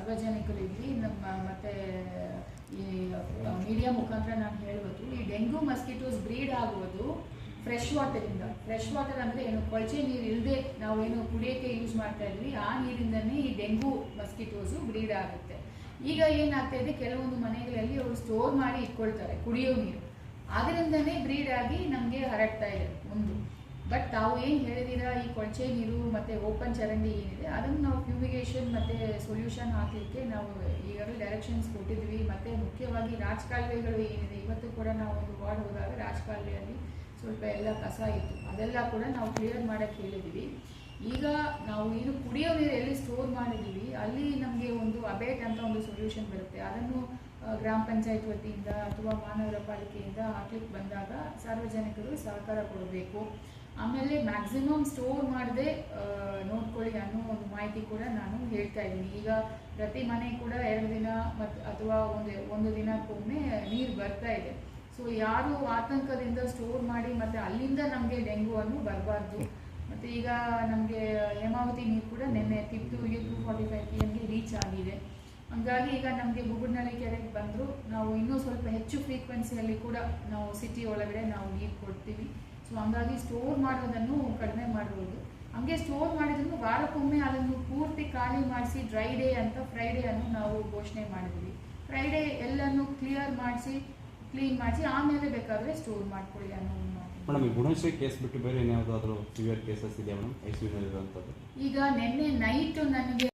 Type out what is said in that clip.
ಸಾರ್ವಜನಿಕರಿಗೆ ನಮ್ಮ ಮತ್ತೆ ಈ ಮೀಡಿಯಾ ಮುಖಾಂತರ ನಾನು ಹೇಳುವುದು, ಈ ಡೆಂಗು ಮಸ್ಕಿಟೋಸ್ ಬ್ರೀಡ್ ಆಗುವುದು ಫ್ರೆಶ್ ವಾಟರ್ ಅಂದರೆ ಏನು, ಕೊಳಚೆ ನೀರು ಇಲ್ಲದೆ ನಾವೇನು ಕುಡಿಯೋಕ್ಕೆ ಯೂಸ್ ಮಾಡ್ತಾ ಇದ್ವಿ ಆ ನೀರಿಂದನೇ ಈ ಡೆಂಗು ಮಸ್ಕಿಟೋಸು ಬ್ರೀಡ್ ಆಗುತ್ತೆ. ಈಗ ಏನಾಗ್ತಾ ಇದೆ, ಕೆಲವೊಂದು ಮನೆಗಳಲ್ಲಿ ಅವರು ಸ್ಟೋರ್ ಮಾಡಿ ಇಟ್ಕೊಳ್ತಾರೆ ಕುಡಿಯೋ ನೀರು, ಅದರಿಂದನೇ ಬ್ರೀಡ್ ಆಗಿ ನಮಗೆ ಹರಡ್ತಾ ಇದೆ ಒಂದು. ಬಟ್ ತಾವು ಏನು ಹೇಳಿದಿರ, ಈ ಕೊಳಚೆ ನೀರು ಮತ್ತು ಓಪನ್ ಚರಂಡಿ ಏನಿದೆ ಅದನ್ನು ನಾವು ಫ್ಯೂಮಿಗೇಷನ್ ಮತ್ತು ಸೊಲ್ಯೂಷನ್ ಹಾಕಲಿಕ್ಕೆ ನಾವು ಈಗಾಗಲೇ ಡೈರೆಕ್ಷನ್ಸ್ ಕೊಟ್ಟಿದ್ವಿ. ಮತ್ತು ಮುಖ್ಯವಾಗಿ ರಾಜಕಾಲುವೆಗಳು ಏನಿದೆ, ಇವತ್ತು ಕೂಡ ನಾವು ಒಂದು ವಾರ್ಡ್ ಹೋದಾಗ ರಾಜಕಾಲುವೆಯಲ್ಲಿ ಸ್ವಲ್ಪ ಎಲ್ಲ ಕಸ ಇತ್ತು, ಅದೆಲ್ಲ ಕೂಡ ನಾವು ಕ್ಲಿಯರ್ ಮಾಡೋಕ್ಕೆ ಹೇಳಿದ್ದೀವಿ. ಈಗ ನಾವು ಏನು ಕುಡಿಯೋ ನೀರು ಎಲ್ಲಿ ಸ್ಟೋರ್ ಮಾಡಿದ್ದೀವಿ ಅಲ್ಲಿ ನಮಗೆ ಒಂದು ಅಬೇಟ್ ಅಂತ ಒಂದು ಸೊಲ್ಯೂಷನ್ ಬರುತ್ತೆ, ಅದನ್ನು ಗ್ರಾಮ ಪಂಚಾಯತ್ ವತಿಯಿಂದ ಅಥವಾ ಮಹಾನಗರ ಪಾಲಿಕೆಯಿಂದ ಹಾಕ್ಲಿಕ್ಕೆ ಬಂದಾಗ ಸಾರ್ವಜನಿಕರು ಸಹಕಾರ ಕೊಡಬೇಕು. ಆಮೇಲೆ ಮ್ಯಾಕ್ಸಿಮಮ್ ಸ್ಟೋರ್ ಮಾಡದೆ ನೋಡ್ಕೊಳ್ಳಿ ಅನ್ನೋ ಒಂದು ಮಾಹಿತಿ ಕೂಡ ನಾನು ಹೇಳ್ತಾ ಇದ್ದೀನಿ. ಈಗ ಪ್ರತಿ ಮನೆ ಕೂಡ 2 ದಿನ ಅಥವಾ ಒಂದು ದಿನಕ್ಕೊಮ್ಮೆ ನೀರು ಬರ್ತಾ ಇದೆ. ಸೊ ಯಾರು ಆತಂಕದಿಂದ ಸ್ಟೋರ್ ಮಾಡಿ ಮತ್ತು ಅಲ್ಲಿಂದ ನಮಗೆ ಡೆಂಗು ಅನ್ನು ಬರಬಾರ್ದು. ಮತ್ತು ಈಗ ನಮಗೆ ಹೇಮಾವತಿ ನೀರು ಕೂಡ ನಿನ್ನೆ ತಿಪ್ಟೂರಿಗೆ 245 PM ರೀಚ್ ಆಗಿದೆ. ಹಾಗಾಗಿ ಈಗ ನಮಗೆ ಬುಗುಡ್ನಳ್ಳಿ ಕೆರೆಗೆ ಬಂದರೂ ನಾವು ಇನ್ನೂ ಸ್ವಲ್ಪ ಹೆಚ್ಚು ಫ್ರೀಕ್ವೆನ್ಸಿಯಲ್ಲಿ ಕೂಡ ನಾವು ಸಿಟಿ ಒಳಗಡೆ ನಾವು ನೀರು ಕೊಡ್ತೀವಿ. ಸೊ ಹಂಗಾಗಿ ಸ್ಟೋರ್ ಮಾಡೋದನ್ನು ಕಡಿಮೆ ಮಾಡ್ಬೋದು. ಹಂಗೆ ಸ್ಟೋರ್ ಮಾಡಿದ್ರು ವಾರಕ್ಕೊಮ್ಮೆ ಅದನ್ನು ಪೂರ್ತಿ ಖಾಲಿ ಮಾಡಿಸಿ ಡ್ರೈ ಡೇ ಅಂತ ಫ್ರೈಡೇ ಅನ್ನು ನಾವು ಘೋಷಣೆ ಮಾಡಿದ್ವಿ. ಫ್ರೈಡೇ ಎಲ್ಲನೂ ಕ್ಲೀನ್ ಮಾಡಿಸಿ ಆಮೇಲೆ ಬೇಕಾದರೆ ಸ್ಟೋರ್ ಮಾಡ್ಕೊಳ್ಳಿ ಅನ್ನೋ ಒಂದು ಮಾತು. ಮೇಡಮ್, ಈ ಗುಣಶ್ರೀ ಕೇಸ್ ಬಿಟ್ಟು ಬೇರೆ ಏನಾದರೂ ಸಿವಿಯರ್ ಕೇಸಸ್ ಇದೆಯಾ ಮೇಡಮ್, ಐಸಿಯುನಲ್ಲಿರುವಂಥದ್ದು? ಈಗ ನಿನ್ನೆ ನೈಟ್ ನನಗೆ